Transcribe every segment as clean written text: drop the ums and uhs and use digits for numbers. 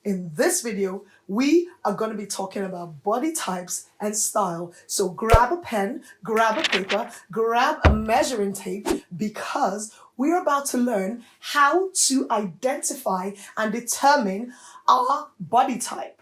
In this video, we are going to be talking about body types and style. So grab a pen, grab a paper, grab a measuring tape, because we're about to learn how to identify and determine our body type.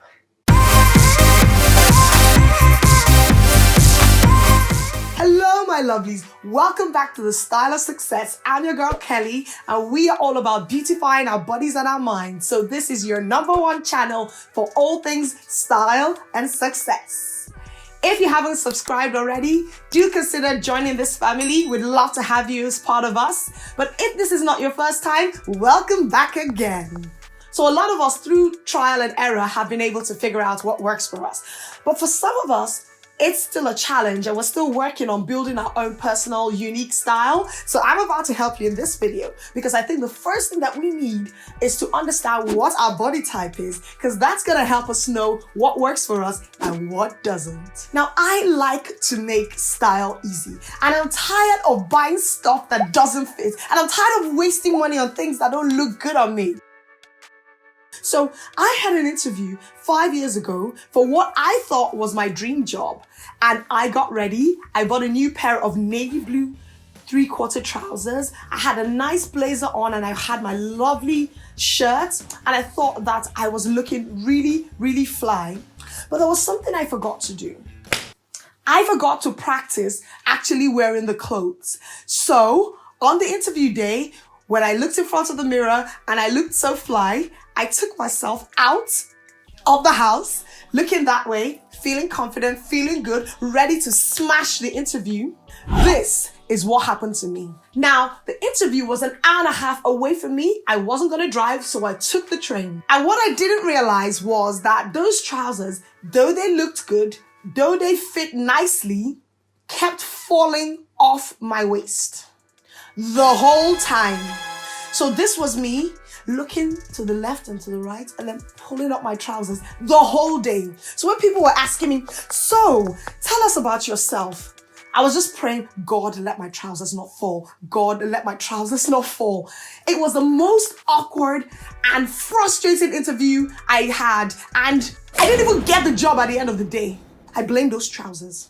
Hello, my lovelies. Welcome back to the Style of Success. I'm your girl, Kelly, and we are all about beautifying our bodies and our minds. So this is your #1 channel for all things style and success. If you haven't subscribed already, do consider joining this family. We'd love to have you as part of us. But if this is not your first time, welcome back again. So a lot of us, through trial and error, have been able to figure out what works for us. But for some of us, it's still a challenge, and we're still working on building our own personal, unique style. So I'm about to help you in this video, because I think the first thing that we need is to understand what our body type is, because that's gonna help us know what works for us and what doesn't. Now, I like to make style easy, and I'm tired of buying stuff that doesn't fit, and I'm tired of wasting money on things that don't look good on me. So I had an interview 5 years ago for what I thought was my dream job. And I got ready. I bought a new pair of navy blue 3/4 trousers. I had a nice blazer on, and I had my lovely shirt. And I thought that I was looking really, really fly. But there was something I forgot to do. I forgot to practice actually wearing the clothes. So on the interview day, when I looked in front of the mirror and I looked so fly, I took myself out of the house, looking that way, feeling confident, feeling good, ready to smash the interview. This is what happened to me. Now, the interview was an hour and a half away from me. I wasn't gonna drive, so I took the train. And what I didn't realize was that those trousers, though they looked good, though they fit nicely, kept falling off my waist the whole time. So this was me looking to the left and to the right, and then pulling up my trousers the whole day. So when people were asking me, so tell us about yourself, I was just praying, God, let my trousers not fall. God, let my trousers not fall. It was the most awkward and frustrating interview I had, and I didn't even get the job at the end of the day. I blame those trousers.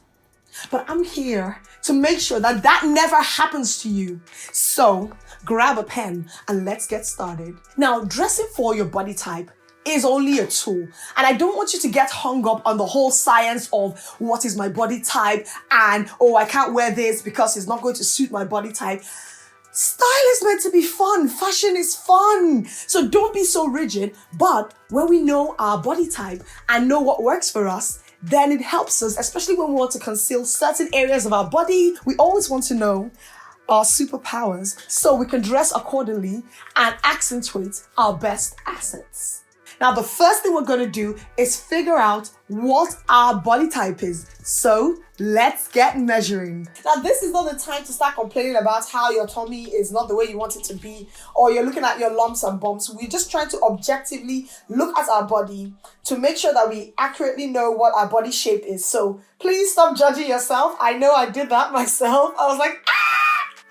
But I'm here to make sure that that never happens to you. So grab a pen and let's get started. Now, dressing for your body type is only a tool. And I don't want you to get hung up on the whole science of what is my body type and, oh, I can't wear this because it's not going to suit my body type. Style is meant to be fun. Fashion is fun. So don't be so rigid. But when we know our body type and know what works for us, then it helps us, especially when we want to conceal certain areas of our body. We always want to know our superpowers so we can dress accordingly and accentuate our best assets. Now, the first thing we're going to do is figure out what our body type is. So let's get measuring. Now, this is not the time to start complaining about how your tummy is not the way you want it to be, or you're looking at your lumps and bumps. We're just trying to objectively look at our body to make sure that we accurately know what our body shape is. So please stop judging yourself. I know I did that myself. I was like,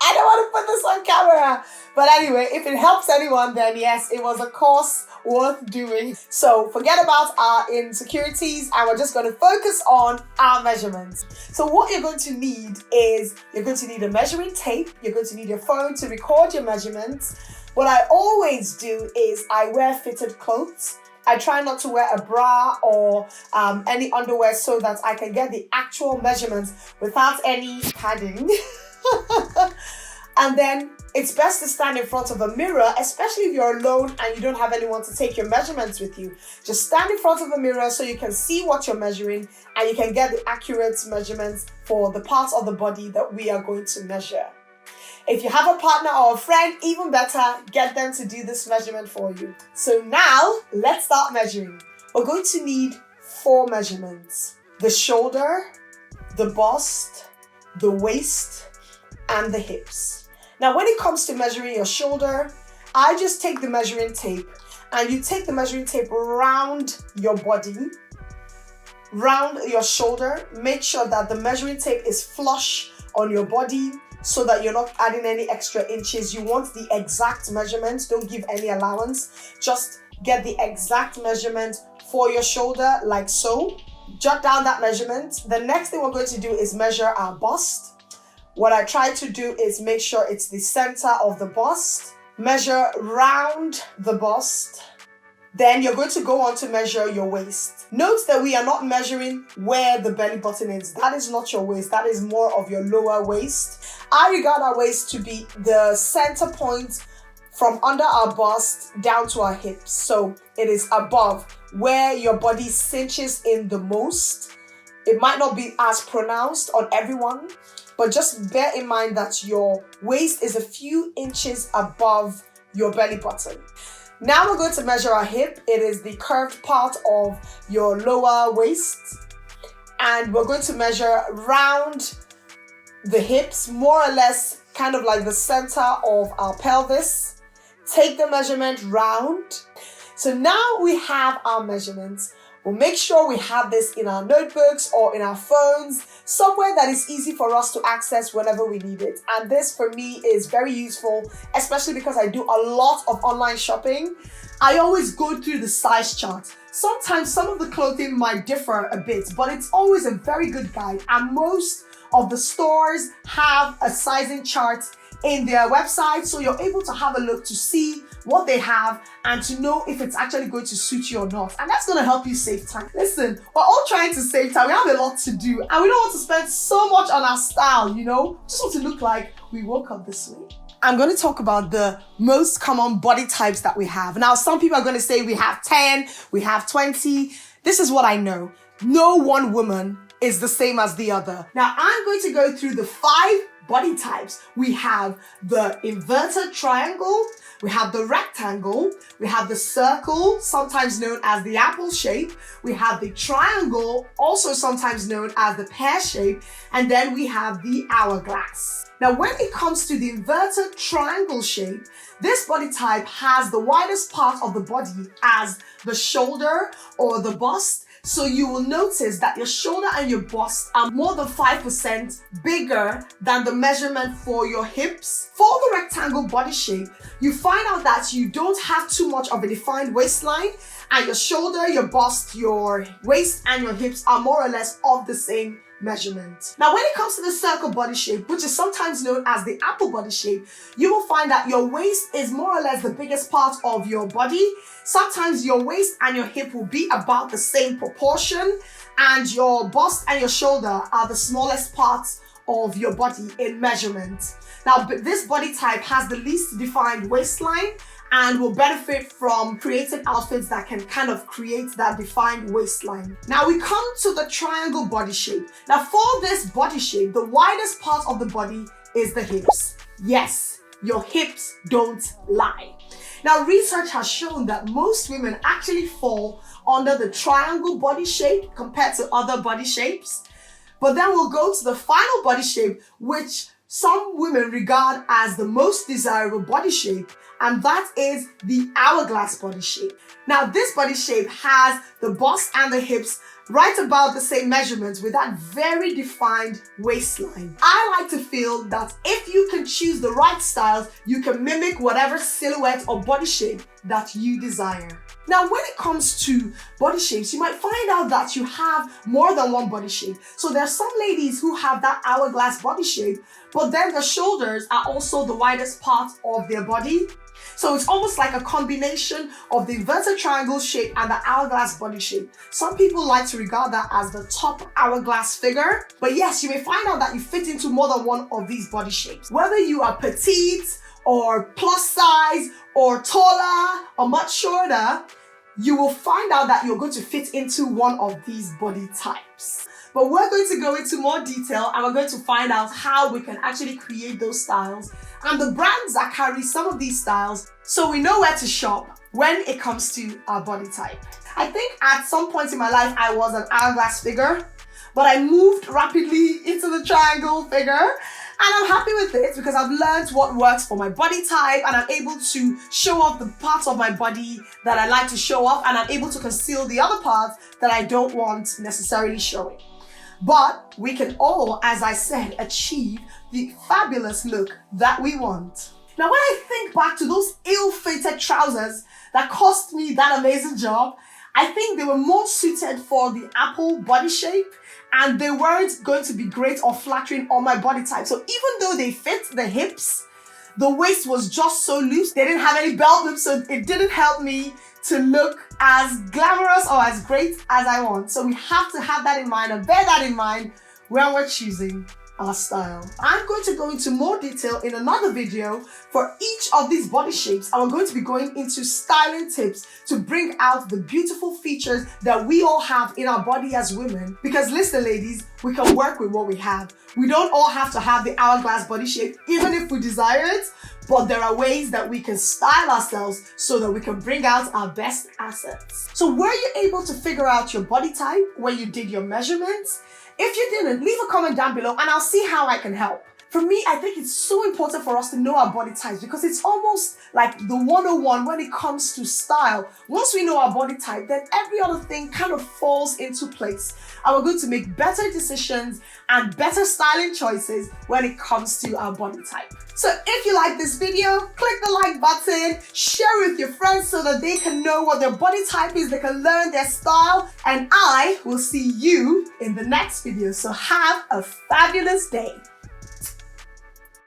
I don't want to put this on camera. But anyway, if it helps anyone, then yes, it was a course worth doing. So forget about our insecurities, and we're just going to focus on our measurements. So what you're going to need is, you're going to need a measuring tape. You're going to need your phone to record your measurements. What I always do is I wear fitted clothes. I try not to wear a bra or any underwear so that I can get the actual measurements without any padding. And then it's best to stand in front of a mirror, especially if you're alone and you don't have anyone to take your measurements with you. Just stand in front of a mirror so you can see what you're measuring, and you can get the accurate measurements for the parts of the body that we are going to measure. If you have a partner or a friend, even better, get them to do this measurement for you. So now let's start measuring. We're going to need 4 measurements: the shoulder, the bust, the waist, and the hips. Now, when it comes to measuring your shoulder, I just take the measuring tape, and you take the measuring tape around your body, round your shoulder. Make sure that the measuring tape is flush on your body so that you're not adding any extra inches. You want the exact measurements. Don't give any allowance. Just get the exact measurement for your shoulder, like so. Jot down that measurement. The next thing we're going to do is measure our bust. What I try to do is make sure it's the center of the bust. Measure round the bust. Then you're going to go on to measure your waist. Note that we are not measuring where the belly button is. That is not your waist. That is more of your lower waist. I regard our waist to be the center point from under our bust down to our hips. So it is above where your body cinches in the most. It might not be as pronounced on everyone, but just bear in mind that your waist is a few inches above your belly button. Now we're going to measure our hip. It is the curved part of your lower waist. And we're going to measure round the hips, more or less kind of like the center of our pelvis. Take the measurement round. So now we have our measurements. We'll make sure we have this in our notebooks or in our phones, somewhere that is easy for us to access whenever we need it. And this for me is very useful, especially because I do a lot of online shopping. I always go through the size chart. Sometimes some of the clothing might differ a bit, but it's always a very good guide. And most of the stores have a sizing chart in their website, so you're able to have a look to see what they have and to know if it's actually going to suit you or not. And that's going to help you save time. Listen, we're all trying to save time. We have a lot to do and we don't want to spend so much on our style, you know? Just want to look like we woke up this way. I'm going to talk about the most common body types that we have. Now, some people are going to say we have 10, we have 20. This is what I know. No one woman is the same as the other. Now, I'm going to go through the 5 body types. We have the inverted triangle, we have the rectangle, we have the circle, sometimes known as the apple shape, we have the triangle, also sometimes known as the pear shape, and then we have the hourglass. Now, when it comes to the inverted triangle shape, this body type has the widest part of the body as the shoulder or the bust. So you will notice that your shoulder and your bust are more than 5% bigger than the measurement for your hips. For the rectangle body shape, you find out that you don't have too much of a defined waistline, and your shoulder, your bust, your waist, and your hips are more or less of the same measurement. Now, when it comes to the circle body shape, which is sometimes known as the apple body shape, you will find that your waist is more or less the biggest part of your body. Sometimes your waist and your hip will be about the same proportion, and your bust and your shoulder are the smallest parts of your body in measurement. Now, this body type has the least defined waistline and will benefit from creating outfits that can kind of create that defined waistline. Now we come to the triangle body shape. Now for this body shape, the widest part of the body is the hips. Yes, your hips don't lie. Now research has shown that most women actually fall under the triangle body shape compared to other body shapes. But then we'll go to the final body shape, which some women regard as the most desirable body shape, and that is the hourglass body shape. Now, this body shape has the bust and the hips right about the same measurements with that very defined waistline. I like to feel that if you can choose the right styles, you can mimic whatever silhouette or body shape that you desire. Now, when it comes to body shapes, you might find out that you have more than one body shape. So there are some ladies who have that hourglass body shape, but then the shoulders are also the widest part of their body. So it's almost like a combination of the inverted triangle shape and the hourglass body shape. Some people like to regard that as the top hourglass figure. But yes, you may find out that you fit into more than one of these body shapes. Whether you are petite or plus size or taller or much shorter, you will find out that you're going to fit into one of these body types. But we're going to go into more detail and we're going to find out how we can actually create those styles and the brands that carry some of these styles, so we know where to shop when it comes to our body type. I think at some point in my life I was an hourglass figure, but I moved rapidly into the triangle figure, and I'm happy with it because I've learned what works for my body type, and I'm able to show off the parts of my body that I like to show off, and I'm able to conceal the other parts that I don't want necessarily showing. But we can all, as I said, achieve the fabulous look that we want. Now, when I think back to those ill-fitted trousers that cost me that amazing job. I think they were more suited for the apple body shape, and they weren't going to be great or flattering on my body type. So even though they fit the hips, the waist was just so loose. They didn't have any belt loops, so it didn't help me to look as glamorous or as great as I want. So we have to have that in mind and bear that in mind when we're choosing our style. I'm going to go into more detail in another video for each of these body shapes, and we're going to be going into styling tips to bring out the beautiful features that we all have in our body as women. Because listen, ladies, we can work with what we have. We don't all have to have the hourglass body shape, even if we desire it, but there are ways that we can style ourselves so that we can bring out our best assets. So were you able to figure out your body type when you did your measurements? If you didn't, leave a comment down below and I'll see how I can help. For me, I think it's so important for us to know our body types because it's almost like the 101 when it comes to style. Once we know our body type, then every other thing kind of falls into place. And we're going to make better decisions and better styling choices when it comes to our body type. So if you like this video, click the like button, share with your friends so that they can know what their body type is, they can learn their style, and I will see you in the next video. So have a fabulous day.